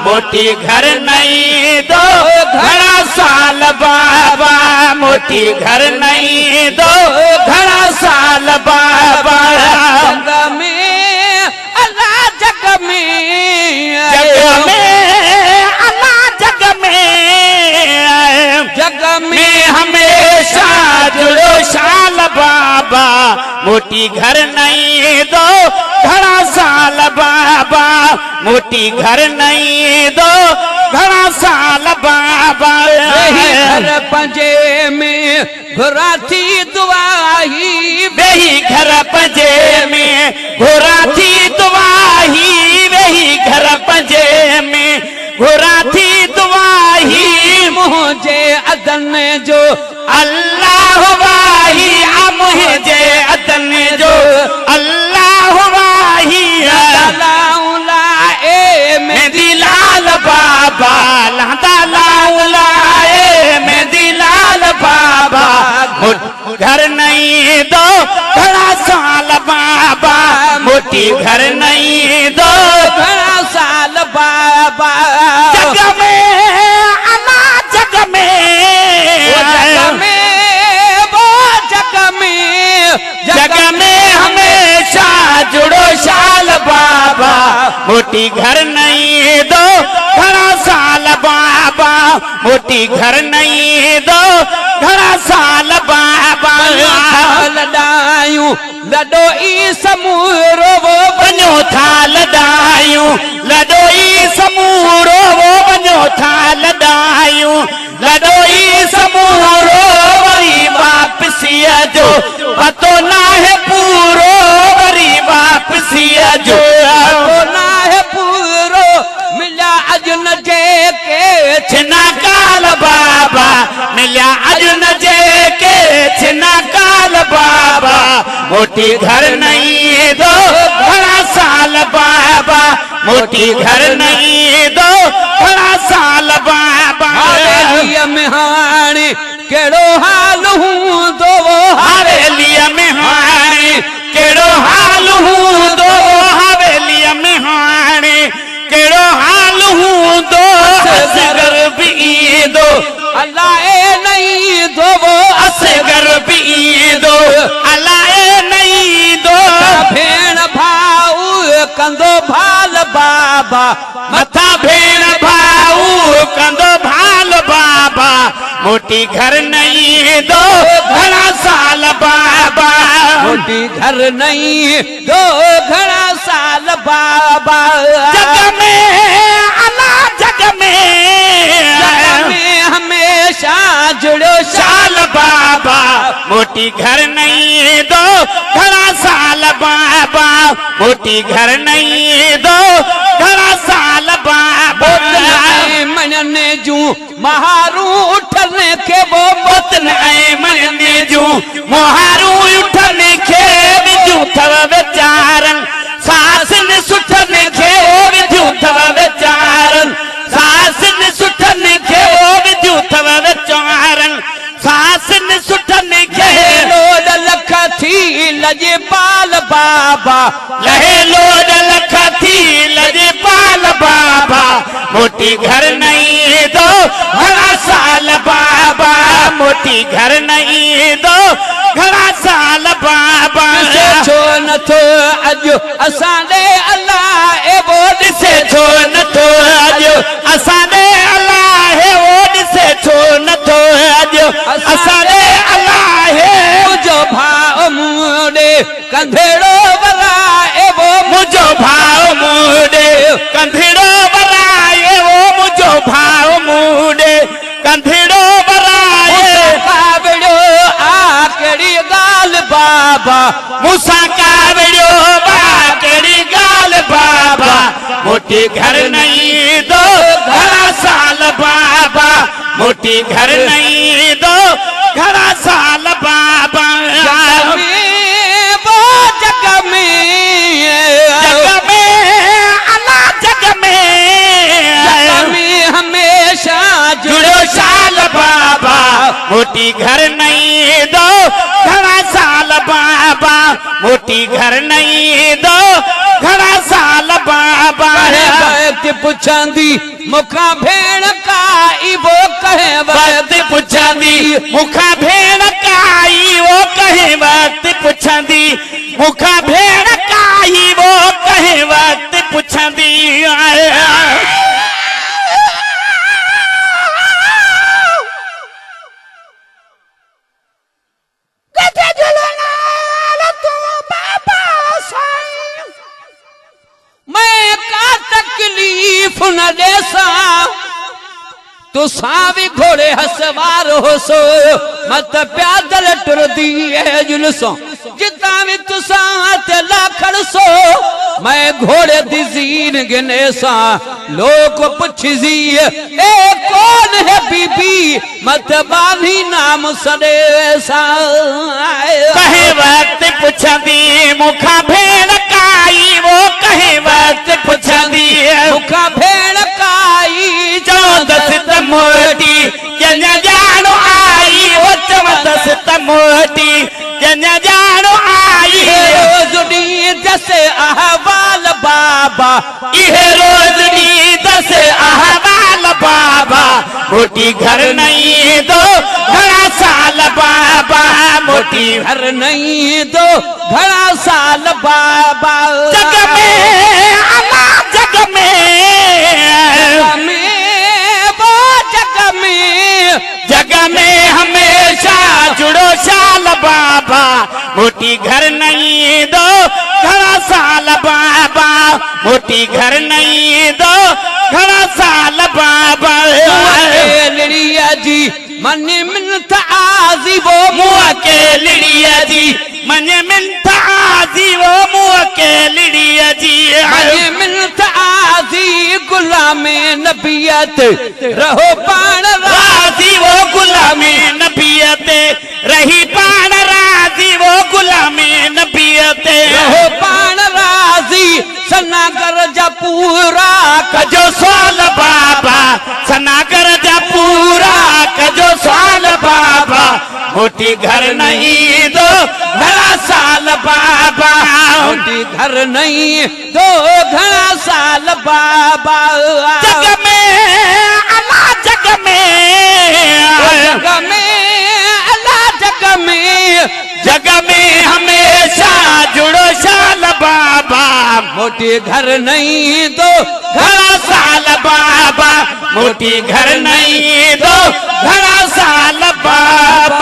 मोटी घर नहीं दो घड़ा साल बाबा मोटी घर नहीं दो घड़ा साल बाबा जग में अल्लाह जग में हमेशा जुड़ो शाल बाबा मोटी घर नहीं दो घड़ा साल बाबा मोटी घर नहीं दो घड़ा साल बाबा घर पंजे में घुरा थी दुआही वही घर पंजे में घुरा थी दुआही वही घर पंजे में घुरा थी दुआही मुझे अदन जो अल्लाह वाही मुझे अदन जो अल्लाह वाही मेहंदी लाल बाबा मेहंदी लाल बाबा घर नहीं दो घड़ा साल बाबा मोटी घर नहीं दो घड़ा साल बाबा जग में अल्लाह जग में वो जग में हमेशा जुड़ो शाल बाबा मोटी घर नहीं दो घड़ा साल बाबा मोटी घर नहीं दो घड़ा साल बाबा लड़ायूं लडो ई समूरो वो बनो था लड़ायूं लडो ई समूरो वो बनो था लड़ायूं लडो ई समूरो वरी वापसिया जो पतो ना है पूरो वरी वापसिया जो पतो ना है पूरो मिला अज न जे के छिना काल बाबा मिला अज न जे के छिना काल बाबा मोटी घर नहीं दो घड़ा साल बाबा मोटी घर नहीं दो घड़ा साल बाबा हवेली में हाणे केड़ो हाल हूं दो हवेली में हाणे केड़ो हाल हूं दो हवेली में हाणे केड़ो हाल हूं दो असगर भी दो अल्लाह नहीं दो वो असगर भी दो अल्लाह नहीं दो भेण भाऊ कंदो भाल बाबा मथा भेण भाऊ कंदो भाल बाबा मोटी घर नहीं दो घड़ा साल बाबा मोटी घर नहीं दो घड़ा साल बाबा जग में अल्लाह जग में हमेशा जुड़ो साल बाबा मोटी घर नहीं दो घड़ा साल बाबा मोटी घर नहीं दो घड़ा साल बाबा मनने जू महारू उठने के वो बोतन आए मनने जू महारू उठने के विजू थव बेचारन सास ने सुठने के विजू थव बेचारन सास ने सुठने के विजू थव बेचारन सास ने सुठने के लोड लख थी लजे पाल बाबा लहे लोड लख थी लजे पाल बाबा मोटी घर नहीं दो घड़ा साल बाबा मोटी घर नहीं दो घड़ा साल बाबा छो न थो अॼु असां ॾे अल्लाह ए वो ॾिसे छो न थो अॼु असां ॾे अल्लाह वो ॾिसे छो न थो अॼु असां ॾे अल्लाह मुंहिंजो भाउ मूं ॾे कंधेड़ो बराए वो मुंहिंजो भाउ मूं ॾे कंधेड़ो बराए वो मुंहिंजो भाउ मूं ॾे कंधेड़ो बराए कावड़ियो आ कहिड़ी ॻाल्हि बाबा मूंसां कावड़ियो बा कहिड़ी ॻाल्हि बाबा मोटी घर नहीं दो घड़ा साल बाबा मोटी घर नहीं दो घड़ा साल बाबा मोटी घर नहीं दो घड़ा साल बाबा मोटी घर नहीं दो घड़ा साल बाबा पुछंदी मुखा भेण काई वो कहे वक्त पुछंदी मुखा भेण काई वो कहे वक्त पुछंदी मुखा भेण काई वो कहे वक्त पुछंदी मैं का तकलीफ न देसा तो सावी घोड़े हसवार हो सो मत प्यादल टुर दिए जुलसो जितना भी तू साथ लाखड़ सो मैं घोड़े दी जीन गिने सा लोग पुछी ए कौन है बीबी मत बाधी नाम सदे सा कहे वक्त पुछंदी मुखा भेण काई वो कहे वक्त पुछंदी मुखा भेण काई चौदस मोटी जन जानो आई वो चौदस मोटी जन जानो आई रोजनी जैसे अहवाल बाबा ये रोजनी दस अहवाल बाबा मोटी घर नहीं दो घड़ा साल बाबा मोटी घर नहीं दो घड़ा साल बाबा जग में अला जग में वो जग में हमेशा जुड़ो शाल बाबा मोटी घर नहीं दो घड़ा साल बाबा मोटी घर नहीं दो घड़ा साल बाबा लिड़िया जी मन मिनत आजी वो मुँह के लिड़िया जी मन मिनत आजी वो मुँह के लिड़िया जी मन मिनत आजी गुलामे नबियत रहो पाण राजी वो गुलामी नबियत रही पाण राजी वो गुलामी नबियत रहो पाण राजी सनागर जा पूरा कजो साल बाबा सनागर जा पूरा कजो साल बाबा मोटी घर नहीं दो घड़ा साल बाबा मोटी घर नहीं दो घड़ा साल बाबा जग में अला जग जग में हमेशा जुड़ो शाल बाबा मोटी घर नहीं दो घड़ा साल बाबा मोटी घर नहीं दो घड़ा साल बाबा